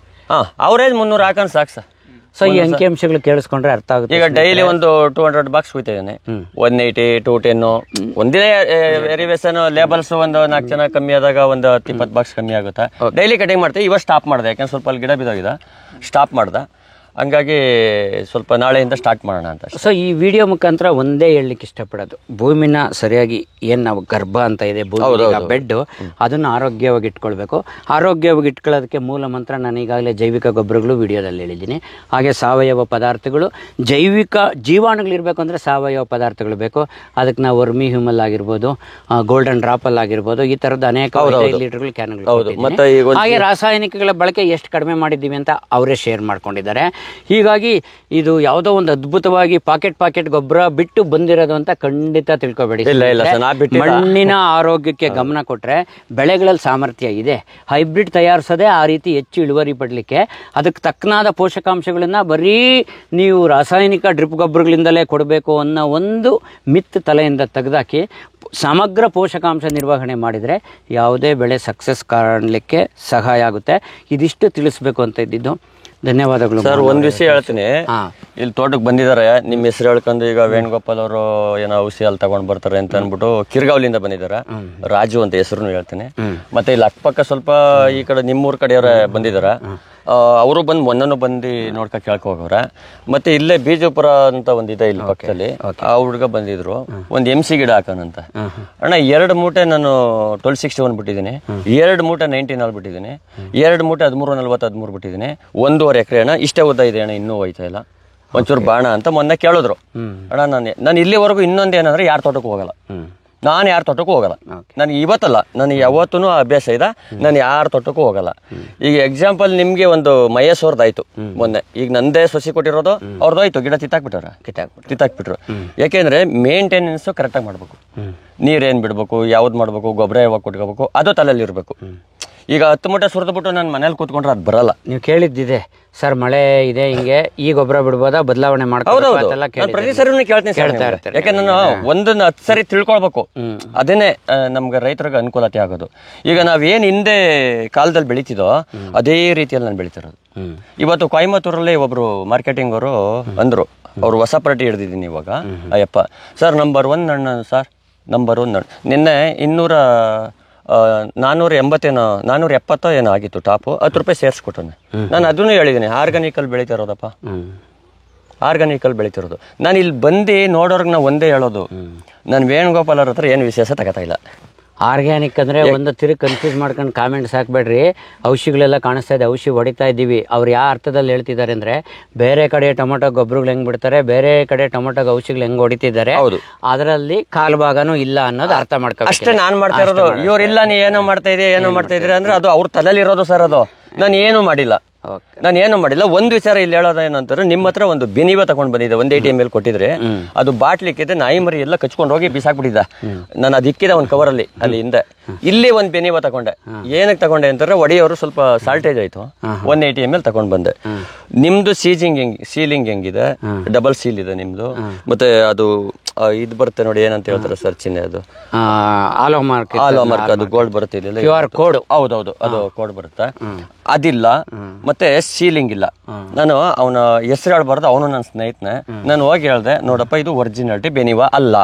ಅವರೇಜ್ 300 ಹಾಕೊಂಡು ಸಾಕು ಸರ್. ಸೊ ಈ ಅಂಕಿಅಂಶಗಳು ಕೇಳಿಸ್ಕೊಂಡ್ರೆ ಅರ್ಥ ಆಗುತ್ತೆ. ಈಗ ಡೈಲಿ ಒಂದು 200 ಬಾಕ್ಸ್ ಹೋಗ್ತಾ ಇದ್ದೇನೆ. 180, 210 ಒಂದೇ ವೇರಿಯೇಷನ್. ಲೇಬಲ್ಸ್ ಒಂದು 4 ಜನ ಕಮ್ಮಿ ಆದಾಗ ಒಂದು 20 ಬಾಕ್ಸ್ ಕಮ್ಮಿ ಆಗುತ್ತೆ. ಡೈಲಿ ಕಟಿಂಗ್ ಮಾಡ್ತೀವಿ. ಇವತ್ತು ಸ್ಟಾಪ್ ಮಾಡಿದೆ, ಯಾಕಂದ್ರೆ ಸ್ವಲ್ಪ ಅಲ್ಲಿ ಗಿಡ ಬಿದ್ದೋಗಿದೆ, ಸ್ಟಾಪ್ ಮಾಡ್ದೆ. ಹಂಗಾಗಿ ಸ್ವಲ್ಪ ನಾಳೆಯಿಂದ ಸ್ಟಾರ್ಟ್ ಮಾಡೋಣ ಅಂತ. ಸೊ ಈ ವಿಡಿಯೋ ಮುಖಾಂತರ ಒಂದೇ ಹೇಳಲಿಕ್ಕೆ ಇಷ್ಟಪಡೋದು, ಭೂಮಿನ ಸರಿಯಾಗಿ ಏನು ನಾವು ಗರ್ಭ ಅಂತ ಇದೆ ಬೆಡ್, ಅದನ್ನು ಆರೋಗ್ಯವಾಗಿ ಇಟ್ಕೊಳ್ಬೇಕು. ಆರೋಗ್ಯವಾಗಿ ಇಟ್ಕೊಳ್ಳೋದಕ್ಕೆ ಮೂಲ ಮಂತ್ರ ನಾನು ಈಗಾಗಲೇ ಜೈವಿಕ ಗೊಬ್ಬರಗಳು ವಿಡಿಯೋದಲ್ಲಿ ಹೇಳಿದ್ದೀನಿ. ಹಾಗೆ ಸಾವಯವ ಪದಾರ್ಥಗಳು, ಜೈವಿಕ ಜೀವಾಣುಗಳಿರಬೇಕು ಅಂದರೆ ಸಾವಯವ ಪದಾರ್ಥಗಳು ಬೇಕು. ಅದಕ್ಕೆ ನಾವು ವರ್ಮಿ ಹ್ಯೂಮಲ್ ಆಗಿರ್ಬೋದು, ಗೋಲ್ಡನ್ ಡ್ರಾಪಲ್ ಆಗಿರ್ಬೋದು, ಈ ಥರದ ಅನೇಕ ಲೀಟರ್ಗಳು ಕ್ಯಾನ್ಗಳು. ಹಾಗೆ ರಾಸಾಯನಿಕಗಳ ಬಳಕೆ ಎಷ್ಟು ಕಡಿಮೆ ಮಾಡಿದ್ದೀವಿ ಅಂತ ಅವರೇ ಶೇರ್ ಮಾಡ್ಕೊಂಡಿದ್ದಾರೆ. ಹೀಗಾಗಿ ಇದು ಯಾವುದೋ ಒಂದು ಅದ್ಭುತವಾಗಿ ಪಾಕೆಟ್ ಗೊಬ್ಬರ ಬಿಟ್ಟು ಬಂದಿರೋದು ಅಂತ ಖಂಡಿತ ತಿಳ್ಕೊಬೇಡಿ. ಮಣ್ಣಿನ ಆರೋಗ್ಯಕ್ಕೆ ಗಮನ ಕೊಟ್ಟರೆ ಬೆಳೆಗಳಲ್ಲಿ ಸಾಮರ್ಥ್ಯ ಇದೆ. ಹೈಬ್ರಿಡ್ ತಯಾರಿಸೋದೇ ಆ ರೀತಿ ಹೆಚ್ಚು ಇಳುವರಿ ಪಡಲಿಕ್ಕೆ. ಅದಕ್ಕೆ ತಕ್ಕನಾದ ಪೋಷಕಾಂಶಗಳನ್ನು ಬರೀ ನೀವು ರಾಸಾಯನಿಕ ಡ್ರಿಪ್ ಗೊಬ್ಬರಗಳಿಂದಲೇ ಕೊಡಬೇಕು ಅನ್ನೋ ಒಂದು ಮಿತ್ ತಲೆಯಿಂದ ತೆಗೆದಾಕಿ ಸಮಗ್ರ ಪೋಷಕಾಂಶ ನಿರ್ವಹಣೆ ಮಾಡಿದರೆ ಯಾವುದೇ ಬೆಳೆ ಸಕ್ಸಸ್ ಕಾಣಲಿಕ್ಕೆ ಸಹಾಯ ಆಗುತ್ತೆ. ಇದಿಷ್ಟು ತಿಳಿಸ್ಬೇಕು ಅಂತ ಇದ್ದಿದ್ದು. ಧನ್ಯವಾದಗಳು ಸರ್. ಒಂದ್ ವಿಷಯ ಹೇಳ್ತೀನಿ, ಇಲ್ಲಿ ತೋಟಕ್ಕೆ ಬಂದಿದ್ದಾರೆ, ನಿಮ್ಮ ಹೆಸರು ಹೇಳ್ಕೊಂಡು ಈಗ ವೇಣುಗೋಪಾಲ್ ಅವರು ಏನೋ ಔಷಧಿ ಅಲ್ಲಿ ತಗೊಂಡ್ ಬರ್ತಾರೆ ಅಂತ ಅನ್ಬಿಟ್ಟು ಕಿರ್ಗಾವ್ಲಿಂದ ಬಂದಿದ್ದಾರೆ. ರಾಜು ಅಂತ ಹೆಸರು ಹೇಳ್ತೀನಿ. ಮತ್ತೆ ಇಲ್ಲಿ ಅಕ್ಕಪಕ್ಕ ಸ್ವಲ್ಪ ಈ ಕಡೆ ನಿಮ್ಮೂರ್ ಕಡೆಯವರೇ ಬಂದಿದ್ದಾರೆ. ಅವರು ಬಂದು ಮೊನ್ನೂ ಬಂದು ನೋಡ್ಕೊಂಡು ಹೋಗವ್ರೆ. ಮತ್ತೆ ಇಲ್ಲೇ ಬೀಜಪುರ ಅಂತ ಒಂದಿದೆ ಇಲ್ಲಿ ಪಕ್ಕದಲ್ಲಿ, ಆ ಹುಡುಗ ಬಂದಿದ್ರು. ಒಂದು MC ಗಿಡ ಹಾಕೋಣಂತ. ಅಣ್ಣ 2 ಮೂಟೆ ನಾನು 1261 ಬಿಟ್ಟಿದ್ದೀನಿ, 2 ಮೂಟೆ 19 ಬಿಟ್ಟಿದ್ದೀನಿ, 2 ಮೂಟೆ 1340 ಬಿಟ್ಟಿದ್ದೀನಿ. 1.5 ಎಕರೆ ಅಣ್ಣ, ಇಷ್ಟೇ ಉದ್ದ ಇದೆ ಅಣ್ಣ, ಇನ್ನೂ ಹೋಯ್ತಾ ಇಲ್ಲ, ಒಂಚೂರು ಬಾಣ ಅಂತ ಮೊನ್ನೆ ಕೇಳಿದ್ರು. ಅಣ್ಣ ನಾನು ಇಲ್ಲಿವರೆಗೂ ಇನ್ನೊಂದೇನಂದ್ರೆ ಯಾರ ತೋಟಕ್ಕೂ ಹೋಗಲ್ಲ. ನಾನು ಯಾರ ತೋಟಕ್ಕೂ ಹೋಗಲ್ಲ. Okay. ನನಗೆ ಇವತ್ತಲ್ಲ, ನನಗೆ ಯಾವತ್ತೂ ಅಭ್ಯಾಸ ಇದೆ, ನಾನು ಯಾರ ತೋಟಕ್ಕೂ ಹೋಗಲ್ಲ. ಈಗ ಎಕ್ಸಾಂಪಲ್ ನಿಮ್ಗೆ ಒಂದು ಮಹೇಶ್ವರ್ದಾಯ್ತು ಮೊನ್ನೆ, ಈಗ ನಂದೇ ಸಸಿ ಕೊಟ್ಟಿರೋದು ಅವ್ರದ್ದಾಯ್ತು, ಗಿಡ ಕಿತ್ತಾಕ್ಬಿಟ್ರು. ಯಾಕೆಂದ್ರೆ ಮೇಂಟೆನೆನ್ಸ್ ಕರೆಕ್ಟಾಗಿ ಮಾಡ್ಬೇಕು, ನೀರೇನ್ ಬಿಡ್ಬೇಕು, ಯಾವ್ದು ಮಾಡ್ಬೇಕು, ಗೊಬ್ಬರ ಯಾವಾಗ ಕೊಟ್ಕೋಬೇಕು, ಅದು ತಲೆಯಲ್ಲಿ ಇರಬೇಕು. ಈಗ 10 ಮೂಟೆ ಸುರಿದ್ಬಿಟ್ಟು ನಾನು ಮನೇಲಿ ಕೂತ್ಕೊಂಡ್ರೆ ಅದು ಬರಲ್ಲ. ನೀವು ಕೇಳಿದ್ದಿದೆ ಸರ್, ಮಳೆ ಇದೆ ಹಿಂಗೆ ಈ ಗೊಬ್ಬರ ಬಿಡ್ಬೋದಾ, ಬದಲಾವಣೆ ಪ್ರತಿ ಸರಿನೂ ಕೇಳ್ತೀನಿ ಸರ್. ಯಾಕೆ ನಾನು ಒಂದನ್ನ 10 ಸರಿ ತಿಳ್ಕೊಳ್ಬೇಕು, ಅದೇನೆ ನಮ್ಗೆ ರೈತರಿಗೆ ಅನುಕೂಲತೆ ಆಗೋದು. ಈಗ ನಾವೇನ್ ಹಿಂದೆ ಕಾಲದಲ್ಲಿ ಬೆಳೀತಿದೋ ಅದೇ ರೀತಿಯಲ್ಲಿ ನಾನು ಬೆಳಿತಿರೋದು. ಇವತ್ತು ಕೊಯಮತ್ತೂರಲ್ಲಿ ಒಬ್ರು ಮಾರ್ಕೆಟಿಂಗ್ ಅವರು ಅಂದ್ರು, ಅವ್ರು ಹೊಸ ಪಾರ್ಟಿ ಹಿಡ್ದಿದ್ದೀನಿ ಇವಾಗ, ಅಯ್ಯಪ್ಪ ಸರ್ ನಂಬರ್ 1 ಹಣ್ಣು ಸರ್, ನಂಬರ್ 1 ಹಣ್ಣು. ನಿನ್ನೆ 470 ಏನೋ ಆಗಿತ್ತು ಟಾಪು, 10 ರೂಪಾಯಿ ಸೇರಿಸ್ಕೊಟ್ಟನೆ. ನಾನು ಅದನ್ನು ಹೇಳಿದ್ದೀನಿ, ಆರ್ಗಾನಿಕಲ್ ಬೆಳೀತಿರೋದಪ್ಪ, ಆರ್ಗಾನಿಕಲ್ ಬೆಳೀತಿರೋದು. ನಾನು ಇಲ್ಲಿ ಬಂದು ನೋಡೋರ್ಗೆ ನಾವು ಒಂದೇ ಹೇಳೋದು, ನಾನು ವೇಣುಗೋಪಾಲ್ ಅವ್ರ ಹತ್ರ ಏನು ವಿಶೇಷ ತಗೋತಾ ಇಲ್ಲ. ಆರ್ಗ್ಯಾನಿಕ್ ಅಂದರೆ ಒಂದು ತಿರುಗಿ ಕನ್ಫ್ಯೂಸ್ ಮಾಡ್ಕೊಂಡು ಕಾಮೆಂಟ್ಸ್ ಹಾಕ್ಬೇಡ್ರಿ. ಔಷಧಿಗಳೆಲ್ಲ ಕಾಣಿಸ್ತಾ ಇದೆ, ಔಷಧಿ ಹೊಡಿತಾ ಇದ್ದೀವಿ. ಅವ್ರು ಯಾವ ಅರ್ಥದಲ್ಲಿ ಹೇಳ್ತಿದ್ದಾರೆ ಅಂದರೆ, ಬೇರೆ ಕಡೆ ಟೊಮೊಟೊ ಗೊಬ್ಬರಗಳು ಹೆಂಗೆ ಬಿಡ್ತಾರೆ, ಬೇರೆ ಕಡೆ ಟೊಮೊಟೊಗೆ ಔಷಧಿಗಳು ಹೆಂಗೆ ಹೊಡಿತಿದ್ದಾರೆ, ಅದರಲ್ಲಿ ಕಾಲು ಭಾಗನೂ ಇಲ್ಲ ಅನ್ನೋದು ಅರ್ಥ ಮಾಡ್ಕೊ. ಅಷ್ಟೇ ನಾನು ಮಾಡ್ತಾ ಇರೋದು. ಇವ್ರಿಲ್ಲ ನೀ ಏನೋ ಮಾಡ್ತಾ ಇದ್ದೀರಿ ಅಂದ್ರೆ ಅದು ಅವ್ರ ತಲೆಯಲ್ಲಿ ಇರೋದು ಸರ್. ಅದು ನಾನು ಏನೂ ಮಾಡಿಲ್ಲ. ಒಂದು ವಿಚಾರ ಇಲ್ಲಿ ಹೇಳೋದು ಏನಂತಾರೆ, ನಿಮ್ಮ ಹತ್ರ ಒಂದು ಬೆನಿವ ತಗೊಂಡ್ ಬಂದಿದೆ, 180 ml ಕೊಟ್ಟಿದ್ರೆ ಅದು ಬಾಟ್ಲಿಕ್ಕಿದೆ, ನಾಯಿ ಮರಿ ಎಲ್ಲ ಕಚ್ಕೊಂಡು ಹೋಗಿ ಬಿಸಾಕ್ಬಿಟ್ಟಿದ್ದ. ನಾನು ಅದು ಇಕ್ಕಿದೆ ಒಂದು ಕವರಲ್ಲಿ, ಅಲ್ಲಿ ಹಿಂದೆ. ಇಲ್ಲಿ ಒಂದು ಬೆನಿವ ತಗೊಂಡೆ. ಏನಕ್ಕೆ ತಗೊಂಡೆ ಅಂತಾರೆ, ಒಡೆಯವರು ಸ್ವಲ್ಪ ಸಾಲ್ಟೇಜ್ ಆಯ್ತು, 180 ml ತಗೊಂಡ್ ಬಂದೆ. ನಿಮ್ದು ಸೀಲಿಂಗ್ ಹೆಂಗಿದೆ, ಡಬಲ್ ಸೀಲ್ ಇದೆ ನಿಮ್ದು. ಮತ್ತೆ ಅದು ಇದು ಬರುತ್ತೆ ನೋಡಿ, ಏನಂತ ಹೇಳ್ತಾರೆ ಸರ್ ಚಿಹ್ನೆ, ಅದು ಆಲೋ ಮಾರ್ಕ್, ಅದು ಗೋಲ್ಡ್ ಬರುತ್ತೆ, QR ಕೋಡ್. ಹೌದೌದು, ಅದು ಕೋಡ್ ಬರುತ್ತೆ. ಅದಿಲ್ಲ, ಮತ್ತೆ ಸೀಲಿಂಗ್ ಇಲ್ಲ. ನಾನು ಅವನ ಹೆಸರು ಹೇಳ್ಬಾರ್ದು, ಅವನು ನನ್ನ ಸ್ನೇಹಿತನೇ. ನಾನು ಹೋಗಿ ಹೇಳ್ದೆ, ನೋಡಪ್ಪ ಇದು ಒರಿಜಿನಾಲಿಟಿ ಬೆನಿವಾ ಅಲ್ಲ.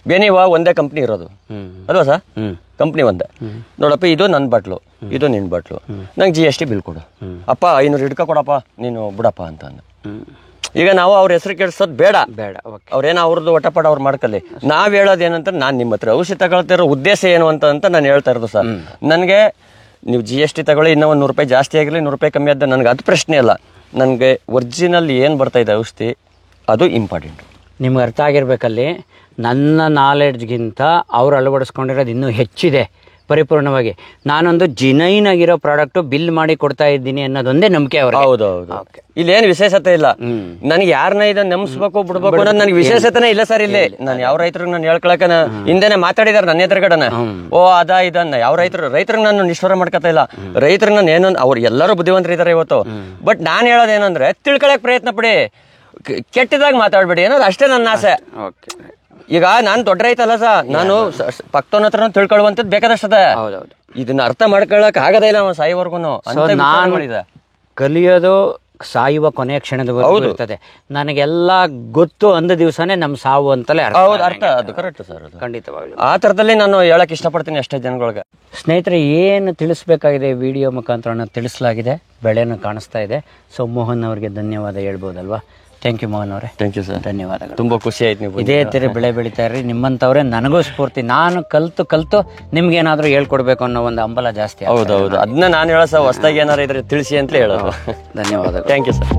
ಬೆನಿವಾ ಒಂದೇ ಕಂಪ್ನಿ ಇರೋದು ಅಲ್ವಾ ಸರ್, ಕಂಪ್ನಿ ಒಂದೇ. ನೋಡಪ್ಪ ಇದು ನನ್ನ ಬಾಟ್ಲು, ಇದು ನಿನ್ನ ಬಾಟ್ಲು, ನಂಗೆ GST ಬಿಲ್ ಕೊಡು. ಅಪ್ಪ 500 ಹಿಡ್ಕ ಕೊಡಪ್ಪ, ನೀನು ಬಿಡಪ್ಪ ಅಂತ ಅಂದ. ಈಗ ನಾವು ಅವ್ರ ಹೆಸರು ಕೆಡ್ಸೋದು ಬೇಡ, ಅವ್ರೇನೋ ಅವ್ರದ್ದು ಒಟ್ಟಪಾಡ ಅವ್ರು ಮಾಡ್ಕೊಳ್ಳಿ. ನಾವ್ ಹೇಳೋದು ಏನಂತ, ನಾನು ನಿಮ್ಮ ಹತ್ರ ಔಷಧಿ ತಗೊಳ್ತಿರೋ ಉದ್ದೇಶ ಏನು ಅಂತ ನಾನು ಹೇಳ್ತಾ ಇರೋದು ಸರ್. ನನಗೆ ನೀವು GST ತಗೊಳ್ಳಿ, ಇನ್ನೂ ಒಂದು 100 ರೂಪಾಯಿ ಜಾಸ್ತಿ ಆಗಿರಲಿ, 100 ರೂಪಾಯಿ ಕಮ್ಮಿ ಆದ, ನನಗೆ ಅದು ಪ್ರಶ್ನೆ ಅಲ್ಲ. ನನಗೆ ಒರಿಜಿನಲ್ ಏನು ಬರ್ತಾ ಇದೆ ಔಷಧಿ, ಅದು ಇಂಪಾರ್ಟೆಂಟ್. ನಿಮ್ಗೆ ಅರ್ಥ ಆಗಿರ್ಬೇಕಲ್ಲಿ, ನನ್ನ ನಾಲೆಡ್ಜ್ಗಿಂತ ಅವ್ರು ಅಳವಡಿಸ್ಕೊಂಡಿರೋದು ಇನ್ನೂ ಹೆಚ್ಚಿದೆ ಪರಿಪೂರ್ಣವಾಗಿ. ನಾನೊಂದು ಜಿನೈನ್ ಆಗಿರೋ ಪ್ರಾಡಕ್ಟ್ ಬಿಲ್ ಮಾಡಿ ಕೊಡ್ತಾ ಇದ್ದೀನಿ ಅನ್ನೋದೊಂದೇ ನಂಬಿಕೆ ಅವ್ರಿಗೆ. ಹೌದೌದು, ಇಲ್ಲೇನು ವಿಶೇಷತೆ ಇಲ್ಲ. ನನಗೆ ಯಾರನ್ನ ಇದನ್ನ ನೆಮ್ಸ್ಬೇಕು ಬಿಡ್ಬೇಕು ಅನ್ನೋದು ನನಗೆ ವಿಶೇಷತೆನೇ ಇಲ್ಲ ಸರ್. ಇಲ್ಲಿ ನಾನು ಯಾವ ರೈತರಿಗೆ ನಾನು ಹೇಳ್ಕೊಳಕ ಹಿಂದೆನೆ ಮಾತಾಡಿದಾರೆ ನನ್ನ ಎದುರುಗಡೆನ, ಓ ಅದಾ ಇದನ್ನ ಯಾವ ರೈತರಿಗೆ ನಾನು ನಿಷ್ಠುರ ಮಾಡ್ಕೊತಾ ಇಲ್ಲ. ರೈತರಿಗೆ ನಾನು ಏನೋ, ಅವ್ರು ಎಲ್ಲರೂ ಬುದ್ಧಿವಂತರಿದ್ದಾರೆ ಇವತ್ತು. ಬಟ್ ನಾನು ಹೇಳೋದೇನಂದ್ರೆ, ತಿಳ್ಕೊಳಕ್ ಪ್ರಯತ್ನ ಪಡಿ, ಕೆಟ್ಟದಾಗ ಮಾತಾಡ್ಬೇಡಿ ಅನ್ನೋದು ಅಷ್ಟೇ ನನ್ನ ಆಸೆ. ಈಗ ನಾನು ದೊಡ್ಡ ರೈತ ಅಲ್ಲ ಸರ್, ನಾನು ಪಕ್ಕದವನ ಹತ್ರ ತಿಳ್ಕೊಳ್ಳುವಂಥದ್ದು ಬೇಕಾದಷ್ಟದ. ಇದನ್ನ ಅರ್ಥ ಮಾಡ್ಕೊಳಕ್ ಆಗದೇ ಇಲ್ಲ ನಾವು ಸಾಯಿವರೆಗೂ. ಕಲಿಯೋದು ಸಾಯುವ ಕೊನೆಯ ಕ್ಷಣದವರೆಗೂ ಇರ್ತದೆ. ನನಗೆಲ್ಲ ಗೊತ್ತು ಅಂದ ದಿವಸನೇ ನಮ್ಮ ಸಾವು ಅಂತಲೇ ಅರ್ಥ. ಅದು ಕರೆಕ್ಟ್ ಸರ್, ಖಂಡಿತವಾಗ್ಲೂ ಆ ಥರದಲ್ಲಿ ನಾನು ಹೇಳಕ್ ಇಷ್ಟಪಡ್ತೀನಿ ಅಷ್ಟೇ ಜನಗಳಿಗೆ. ಸ್ನೇಹಿತರೆ, ಏನು ತಿಳಿಸ್ಬೇಕಾಗಿದೆ ವಿಡಿಯೋ ಮುಖಾಂತರ ತಿಳಿಸಲಾಗಿದೆ, ಬೆಳೆನೂ ಕಾಣಿಸ್ತಾ ಇದೆ. ಸೊ ಮೋಹನ್ ಅವರಿಗೆ ಧನ್ಯವಾದ ಹೇಳ್ಬೋದಲ್ವಾ? ಥ್ಯಾಂಕ್ ಯು ಮೋಹನ್ ಅವರೇ. ಥ್ಯಾಂಕ್ ಯು ಸರ್, ಧನ್ಯವಾದಗಳು. ತುಂಬ ಖುಷಿ ಆಯ್ತು. ನೀವು ಇದೇ ಥರ ಬೆಳೆ ಬೆಳೀತಾ ಇರ್ರಿ. ನಿಮ್ಮಂಥವ್ರೆ ನನಗೂ ಸ್ಫೂರ್ತಿ. ನಾನು ಕಲ್ತು ನಿಮ್ಗೇನಾದರೂ ಹೇಳ್ಕೊಡ್ಬೇಕು ಅನ್ನೋ ಒಂದು ಹಂಬಲ ಜಾಸ್ತಿ. ಹೌದೌದು, ಅದನ್ನ ನಾನು ಹೇಳೋ ಸರ್, ಹೊಸದಾಗಿ ಏನಾರು ಇದ್ರೆ ತಿಳಿಸಿ ಅಂತ ಹೇಳೋದು. ಧನ್ಯವಾದಗಳು. Thank you sir.